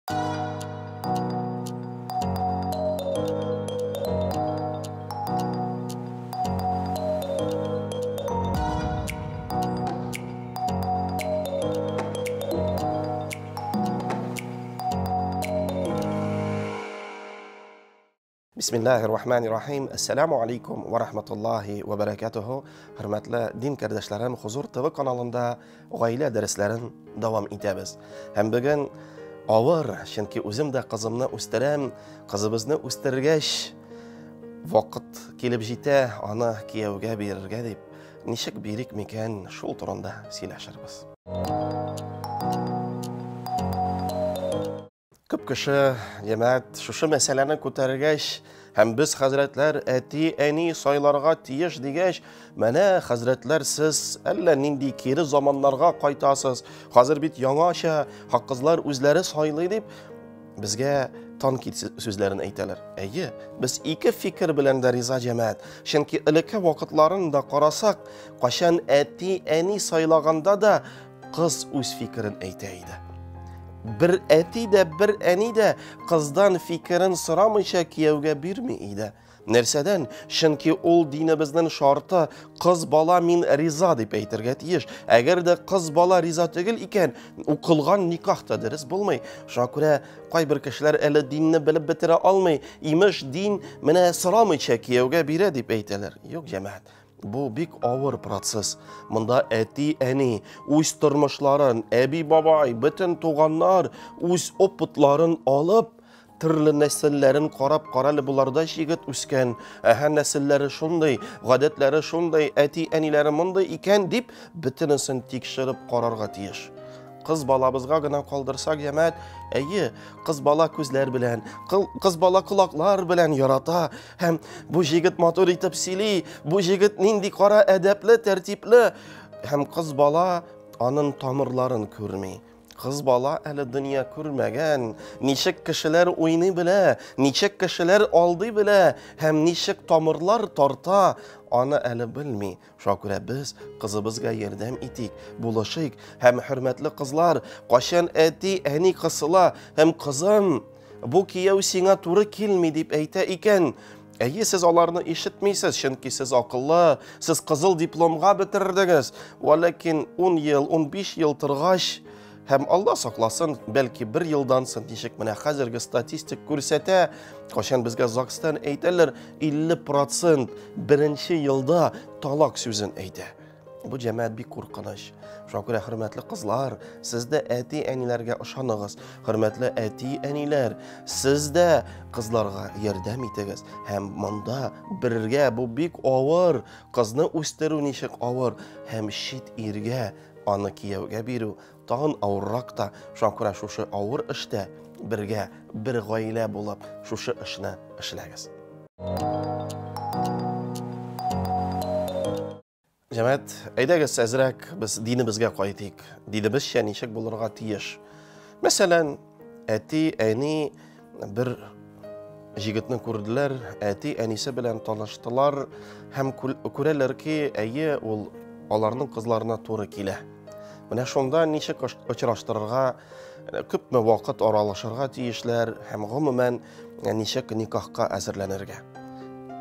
Bismillahirrahmanirrahim. Assalamu alaykum va rahmatullohi va barakatuhu. Hurmatli din qardoshlarim, Huzur TV kanalında oila darslarini davom etamiz. Ham bugun og'ir, chunki o'zim da qizimni o'stiram, qizimizni o'stirgach vaqt kelib jeta, ona kuyovga berishga deb nishik berikmikan, shu turunda silashirmiz. Ko'p kishi jamoat shu masalani ko'targach, ham biz hazratlar ati-ani soylarga tiyish degach, mana hazratlar siz allanindi keri zamonlarga qaytasiz. Hozir bit yangacha haqqizlar o'zlari soyli deb bizga tanqid so'zlarini aytalar. Ayyi, biz ikki fikr bilan da rizo jamoat. Chunki ilki vaqtlarida qarasak, qachon ati-ani soylaganda da qiz o'z fikrini aytaydi. Bir ati de bir ani de qizdan fikrin so'ramaycha kuyovga bermaydi. Narsadan, chunki ol dinimizning sharti qiz bola men rizo deb aytirga tegish. Agarda qiz bola rizo tugil ekan, u qilgan nikohda dariz bo'lmay. Shunga ko'ra qo'y bir kishilar ali dinni bilib bitira olmay, imish din mana so'ramaycha kuyovga beradi deb aytalar. Yo'q jamoat. Bu bek og'ir proses. Bunda ati-ani o'z turmushlarini, abi boboy, butun tug'anlar o'z opitlarini olib, turli nasllarni qarab bularda yigit o'sgan, nasllari shunday, odatlari shunday, ati-anilari bunday ekan deb butinisini tekshirib qarorga tegish. Qiz bolamizga gina qoldirsak jamoat, ayyi, qiz bola ko'zlar bilan, qiz bola quloqlar bilan yarata, ham bu yigit motor etib sili, bu yigit nindi qora adabli, tartibli, ham qiz bola onun tomirlarini ko'rmay. Qiz bola ali dunyo ko'rmagan, nechik kishilar o'yini bila, nechik kishilar oldi bila, ham nechik tomirlar torta, ona ali bilmay. Shunga ko'ra biz qizimizga yordam etik, bo'lishik. Ham hurmatli qizlar, qachon ati-ani qilsala, ham qizim, bu kuyov senga to'g'ri kelmaydi deb ayta ekan, ayyi, siz ularni eshitmaysiz, chunki siz aqlli, siz qizil diplomga bitirdingiz. Lekin 10 yil, 15 yil turg'ach, hem Allah saqlasin, belki bir yıldan so'ng deshik, mana hozirgi statistik ko'rsata, qachon bizga Zokiston aytadilar, 50% birinchi yilda taloq so'zini aytadi. Bu jamoat bir qo'rqinish. Shunga ko'ra hurmatli qizlar, sizda ati-anilarga ishoning'iz. Hurmatli ati-anilar, sizda qizlarga yordam etingiz. Ham bunda birga bu bek og'ir, qizni o'stiruv nishik og'ir, ham shit erga ona kuyovga beru tag'in og'irroqda. Shunga ko'ra shu og'ir ishda birga bir oila bo'lib shu ishni ishlagingiz. Jamoat, aydagiz azrak biz dinimizga qaytdik. Dinimiz nishik bo'lirga tiyish. Masalan, ati-ani bir yigitni ko'rdilar, ati-anisi bilan tanishdilar, ham ko'ralarki, ayyi, ul ularning qizlarına to'g'ri kela. Mana shunda nishik uchrashtirishga, ko'pmi vaqt aralashishga tiyishlar, ham umuman nishik nikohga hozirlanirga.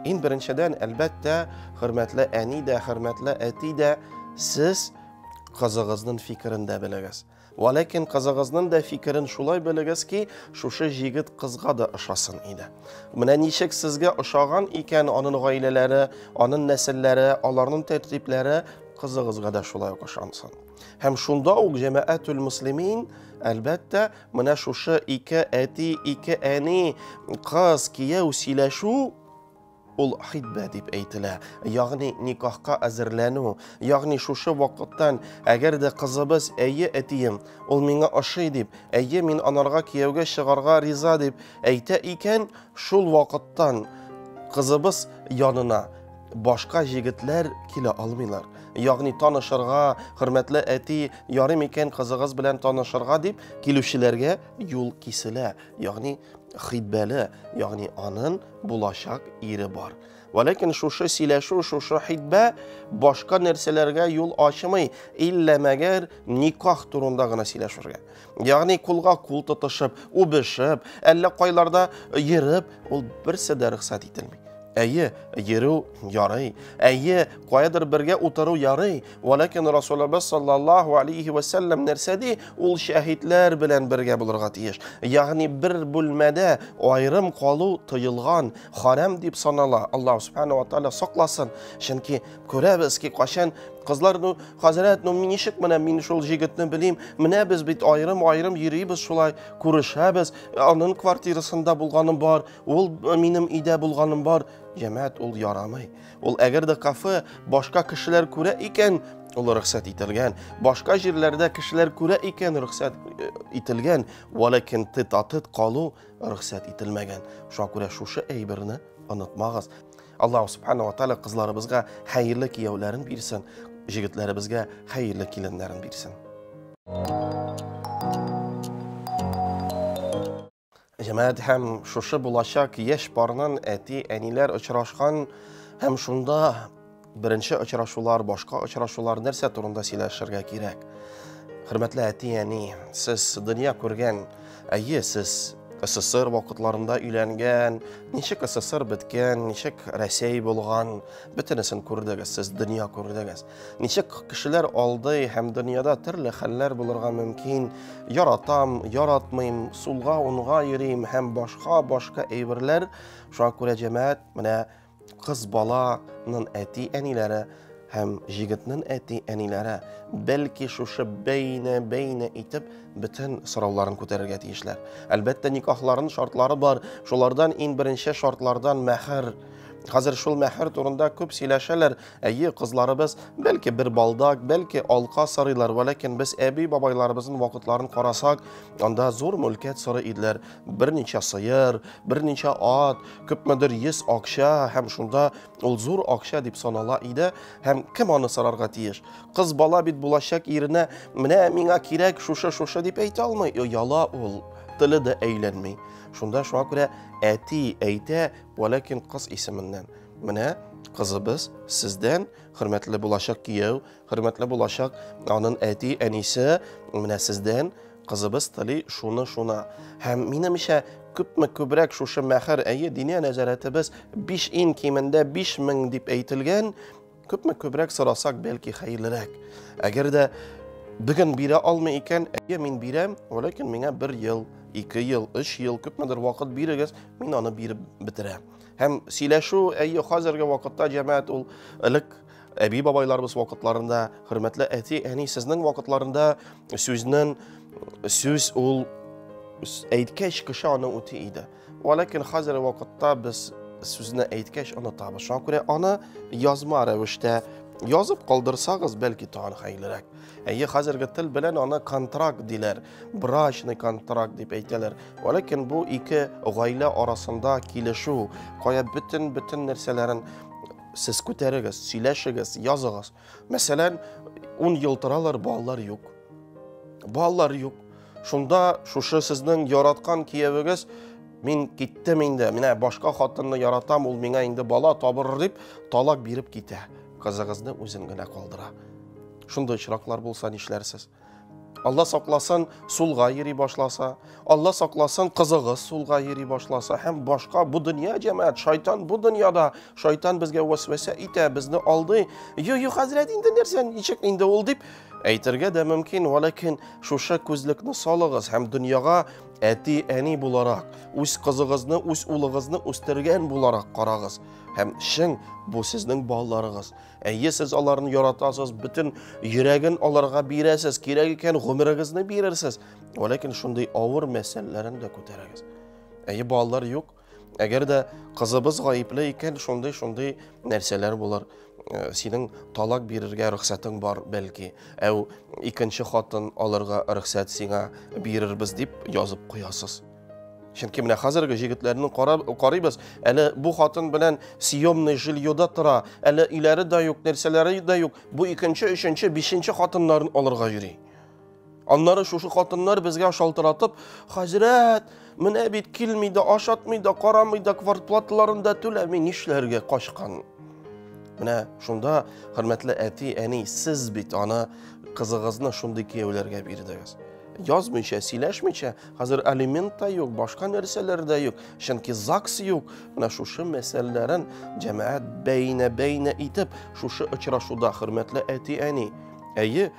En birinchidan albatta hurmatli ani da, hurmatli ati da, siz qizingizning fikrini bilasiz. Lekin qizingizning da fikrini shulay bilagizki, shu yigit qizga da ishosin edi. Mana nishik sizga ishogan ekan, onun oilalari, onun nasllari, ularning tartiblari qizingizga da shulay ishonsin. Hem shunda u jamoatul muslimin albatta mana shu ikki ati, ikki ani qiz kuyov silashu ul hidba deb aytilar. Ya'ni nikohga hozirlanu, ya'ni shu vaqtdan agarda qizimiz ayyi atiyim, ul menga oshiy deb, ayyi men onarga kuyovga shigarga rizo deb ayta ekan, shu vaqtdan qizimiz yonina boshqa yigitlar kela olmaylar. Ya'ni tanishirga, hurmatli ati, yorim ekan qizigiz bilan tanishirga deb keluvchilarga yo'l kesila. Ya'ni хитбәле, ягъни аның булачак ире бар. Вәләкин шушы сөйләшү, шушы хитбә башка нәрсәләргә юл ачмый, иллә мәгәр никах турында гына сөйләшергә. Ягъни кулга кул тотышып, үбешеп, әллә кайларда йөреп, ул берсе дә рөхсәт ителми. Әйе, йөрү ярый. Әйе, каядыр бергә утыру ярый. Вәләкин Расулыбыз саллаллаһу алейхи ва саллям нәрсәди? Ул шәһидләр белән бергә булырга тиеш. Ягъни бер бүлмәдә аерым калу тыелган, харам дип санала. Аллаһ субханаһу ва тааля сакласын. Чөнки күрәбез ки, кашан кызлар, хәзрәт, мин ничек мин шул җигетне белим, менә без бит аерым йөрибез, шулай күрешәбез, аның квартирасында булганым бар, ул минем өйдә булганым бар. Җәмәгать, ул ярамый. Ул әгәр дә кафе башка кешеләр күрә икән, ул рөхсәт ителгән. Башка җирләрдә кешеләр күрә икән, рөхсәт ителгән. Вәләкин тит-атит калу рөхсәт ителмәгән. Шуңа күрә шушы әйберне онытмагыз. Аллаһ субханаһу ва тааля кызларыбызга хәерле кияүләрен бирсен, җегетләребезгә хәерле киленнәрен бирсен. Җәмәгать, һәм шушы булачак яшь парның әти, әниләр очрашкан, һәм шунда беренче очрашулар, башка очрашулар нәрсә турында сөйләшергә кирәк. Хөрмәтле әти, әни, сез дөнья күргән, әйе, сез СССР вакытларында өйләнгән, ничек СССР беткән, ничек Россия булган, бөтенесен күрдегез, сез дөнья күрдегез. Ничек кешеләр алды һәм дөньяда төрле хәлләр булырга мөмкин, яратам, яратмыйм, сулга, уңга йөрим һәм башка әйберләр. Шуңа күрә җәмәгать, менә кыз баланың әти, әниләре һәм җигетнең әти, әниләре бәлки шушы бәйнә итеп бөтен сорауларын күтәрергә тиешләр. Әлбәттә, никахларның шартлары бар. Шулардан иң беренче шартлардан мәһр. Хәзер шул мәһр турында күп сөйләшәләр. Әйе, кызларыбыз бәлки бер балдак, бәлки алка сарыйлар, вәләкин без әби-бабайларыбызның вакытларын карасак, анда зур мүлкәт сорый иделәр. Берничә сыер, берничә ат, күпмедер 100 акча, һәм шунда ул зур акча дип санала иде, һәм кем аны сорарга тиеш? Кыз бала бит булачак иренә, менә миңа кирәк шушы дип әйтә алмый. Яла ул, теле дә әйләнми. Шунда шуңа күрә әти әйтә, вәләкин кыз исеменнән. Менә кызыбыз сездән, хөрмәтле булачак кияү, хөрмәтле булачак аның әти, әнисе, менә сездән кызыбыз тели шуны. Һәм минемчә күбрәк шушы мәһр, әйе, дини нәзарәтебез 5 ин кимендә 5000 дип әйтелгән, күбрәк сорасак бәлки хәерлерәк. Әгәр дә бүген бирә алмый икән, әйе, мин бирәм, вәләкин миңа 1 ел, 2 ел, 3 ел, күпмедер вакыт бирегез, мин аны биреп бетерәм. Һәм сөйләшү, әйе, хәзерге вакытта җәмәгать, ул элек әби-бабайларыбыз вакытларында, хөрмәтле әти, әни, сезнең вакытларында сүз ул әйткәч кеше аны үти иде. Вәләкин хәзерге вакытта без сүзне әйткәч онытабыз. Шуңа күрә аны язма рәвештә язып калдырсагыз, бәлки тагын хәерлерәк. Әйе, хәзерге тел белән аны контракт диләр, брачный контракт дип әйтәләр. Вәләкин бу ике гаилә арасында килешү, кая бөтен нәрсәләрен сез күтәрегез, сөйләшегез, языгыз. Мәсәлән, 10 ел торалар, балалар юк. Шунда шушы сезнең яраткан киявегез, мин киттем инде, менә башка хатынны яратам, ул миңа инде бала табыр дип, талак биреп китә. Кызыгызны үзен генә калдыра. Шундай очраклар булса нишләрсез? Алла сакласын, сулга йөри башласа, Алла сакласын, кызыгыз сулга йөри башласа, һәм башка бу дөнья җәмәгать, шайтан бу дөньяда, шайтан безгә вәсвәсә итә, безне алдый. Юк, хәзрәт, инде нәрсә, ничек инде ул дип әйтергә дә мөмкин, вәләкин шушы күзлекне салыгыз һәм дөньяга әти, әни буларак, үз кызыгызны, үз улыгызны үстергән буларак карагыз. Һәм шың, бу сезнең балаларыгыз. Әйе, сез аларны яратасыз, бөтен йөрәген аларга бирәсез, кирәк икән гомерегезне бирерсез. Вәләкин шундый авыр мәсьәләләрен дә күтәрегез. Әйе, балалар юк. Әгәр дә кызыбыз гаипле икән, шундый нәрсәләр булыр. Синең талак бирергә рөхсәтең бар бәлки. Әү икенче хатын алырга рөхсәт сиңа бирербез дип язып куясыз. Чөнки менә хәзерге җегетләрне карыйбыз, әле бу хатын белән съемный жильёда тора, әле иләре дә юк, нәрсәләре дә юк. Бу икенче, өченче, бишенче хатыннарын алырга йөри. Аннары шушы хатыннар безгә шалтыратып, "Хәзрәт, менә бит килмиде, ашатмыйды, карамыйды, квартплаталарын да түләми, нишләргә качкан?" Менә шунда, хөрмәтле әти, әни, сез бит аны кызыгызны шундый кияүләргә бирдегез. Язмыйча, сөйләшмичә, хәзер алимент та юк, башка нәрсәләр дә юк, чөнки ЗАГС юк. Менә шушы мәсьәләләрен җәмәгать бәйнә итеп, шушы очрашуда, хөрмәтле әти, әни, әйе,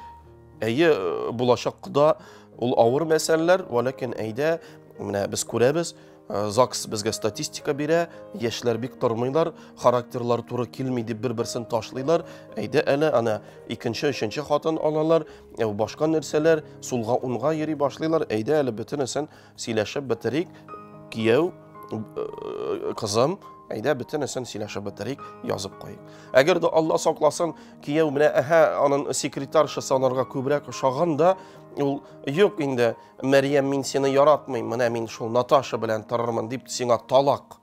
булачакта ул авыр мәсьәләләр, ләкин әйдә, менә без күрәбез, ЗАГС безгә статистика бирә, яшьләр бик тормыйлар, характерлар туры килми дип бер-берсен ташлыйлар. Әйдә әле ана икенче, өченче хатын алалар, башка нәрсәләр, сулга унга йөри башлыйлар. Әйдә әле бөтенесен сөйләшеп бетерик, кияү, кызым, әйдә бөтенесен сөйләшеп бетерик, язып куйык. Әгәр дә Алла сакласын, кияү менә аның секретарша санарга күбрәк ошаганда, ул юк инде, Мәрьям, мин сине яратмыйм, менә мин шул Наташа белән торырмын дип сиңа талак.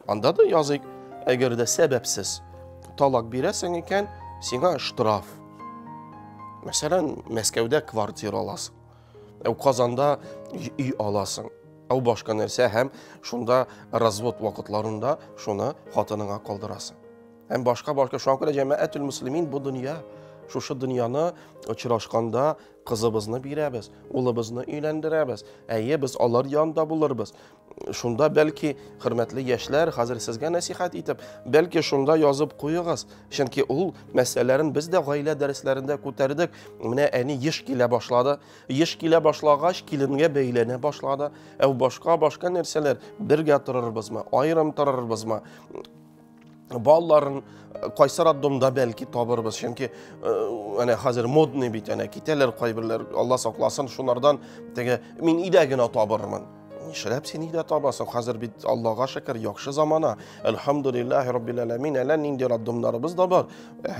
Анда да языйк. Әгәр дә сәбәпсез талак бирәсең икән, сиңа штраф. Мәсәлән, Мәскәүдә квартира аласың. Казанда үй аласың. Башка нәрсә һәм шунда развод вакытларында шуны хатыныңа калдырасың. Һәм башка шуңа күрә җәмәгатьул муслимин бу дөнья. Шушы дөньяны очрашканда кызыбызны бирәбез, улыбызны өйләндерәбез. Әйе, без алар янында булырбыз. Шунда бәлки, хөрмәтле яшьләр, хәзер сезгә насихат итеп, бәлки шунда язып куйыгыз. Чөнки ул мәсьәләләрен без дә гаилә дәресләрендә күтәрдек. Менә әни еш килә башлады. Еш килә башлагач, киленгә бәйләнә башлады. Башка нәрсәләр, бергә торырбызмы, аерым торырбызмы? Балларын кайсы раддомда бәлки табырбыз, чөнки хәзер модный бит, китәләр кайберләр, Алла сакласын, шунардан мин өйдә генә табырмын. Нишләп син өйдә табасың? Хәзер бит Аллага шөкер, яхшы замана. Әлхәмдүлиллаһи раббил аламин, әллә нинди раддомнарыбыз да бар.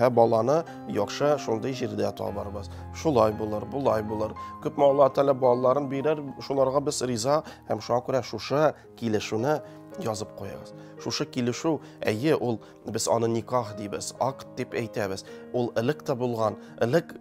Баланы яхшы шундый җирдә табарбыз. Шулай булыр, булай булыр. Күпме Алла Тәгалә балаларын бирер, шуларга без риза, һәм шуңа күрә шушы килешүне язып куягыз. Шушы килешү, әйе, ул без аны никах дибез, акт дип әйтәбез. Ул элек тә булган, элек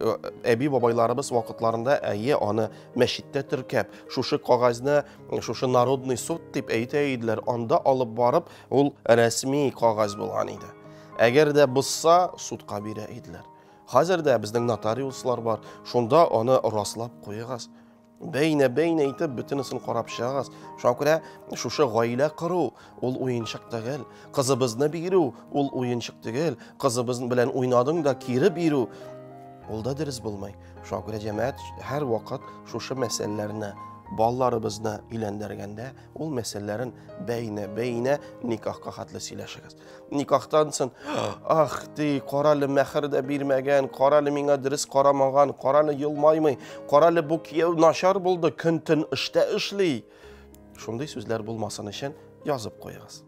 әби-бабайларыбыз вакытларында әйе аны мәчеттә теркәп, шушы кагазны, шушы народный суд дип әйтә иделәр. Анда алып барып, ул рәсми кагаз булган иде. Әгәр дә бузса, судка бирә иделәр. Хәзер дә безнең нотариуслар бар, шунда аны раслап куягыз. Бәйнә итеп бөтенесен карап чыгыгыз. Шуңа күрә шушы гаилә кору, ул уенчык түгел. Кызыбызны бирү, ул уенчык түгел. Кызыбыз белән уйнадың да кире бирү, ул да дөрес булмый. Шуңа күрә җәмәгать һәр вакыт шушы мәсьәләләрне, балаларыбызны өйләндергәндә, ул мәсьәләләрен бәйнә никахка хәтле сөйләшегез. Никахтан соң, ах, каралы мәхер дә бирмәгән, каралы миңа дөрес карамаган, каралы елмаймый, каралы бу кияү начар булды, көн-төн эштә эшли. Шундый сүзләр булмасын өчен язып куягыз.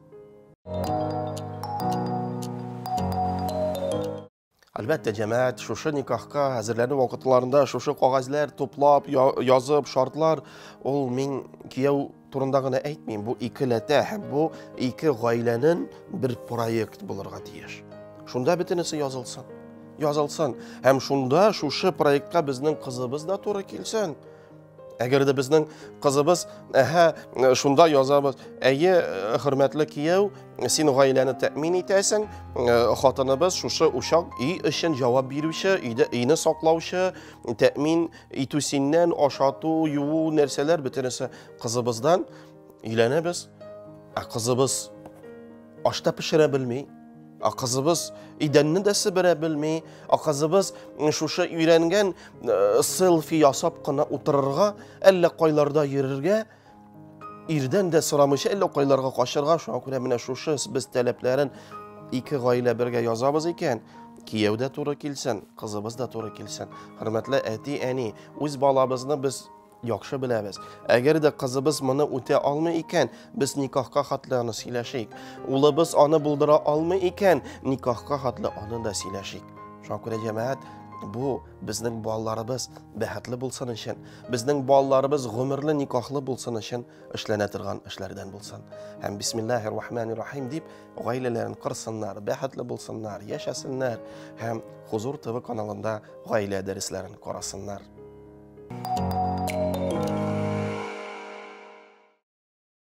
Әлбәттә, җәмәгать шушы никахка хәзерләнү вакытларында шушы кагазлар туплап, язып, шартлар, ул мин кияү турында гына әйтмим, бу икеләтә, бу ике гаиләнең бер проект булырга тиеш. Шунда бөтенесе язылсын. Һәм шунда шушы проектка безнең кызыбыз да туры килсен. Әгәр дә безнең кызыбыз, шунда язабыз, әйе, хөрмәтле кияү, син гаиләне тәэмин итәсең, хатыныбыз шушы учак үй өчен җавап бирүче, өйне саклаучы, тәэмин итү синнән, ашату, юу нәрсәләр бөтенесе кызыбыздан өйләнәбез. Кызыбыз ашта пешерә белми, кызыбыз идәнне дә себерә белми, кызыбыз шушы өйрәнгән селфи ясап кына утырырга, әллә кайларда йөрергә, ирдән дә сорамыйча, әллә кайларга качырга. Шуңа күрә менә шушы без таләпләрен ике гаилә бергә язабыз икән, кияү дә туры килсен, кызыбыз да туры килсен. Хөрмәтле әти, әни, үз балабызны без яхшы беләбез. Әгәр дә кызыбыз моны үтә алмый икән, без никахка хәтле аны сөйләшик. Улыбыз аны булдыра алмый икән, никахка хәтле аны да сөйләшик. Шуңа күрә җәмәгать, бу безнең балаларыбыз бәхетле булсын өчен, безнең балаларыбыз гомерле никахлы булсын өчен эшләнә торган эшләрдән булсын. Һәм бисмиллаһир-рахманир-рахим дип гаиләләрен кырсыннар, бәхетле булсыннар, яшәсеннәр һәм Хузур ТВ каналында гаилә дәресләрен карасыннар.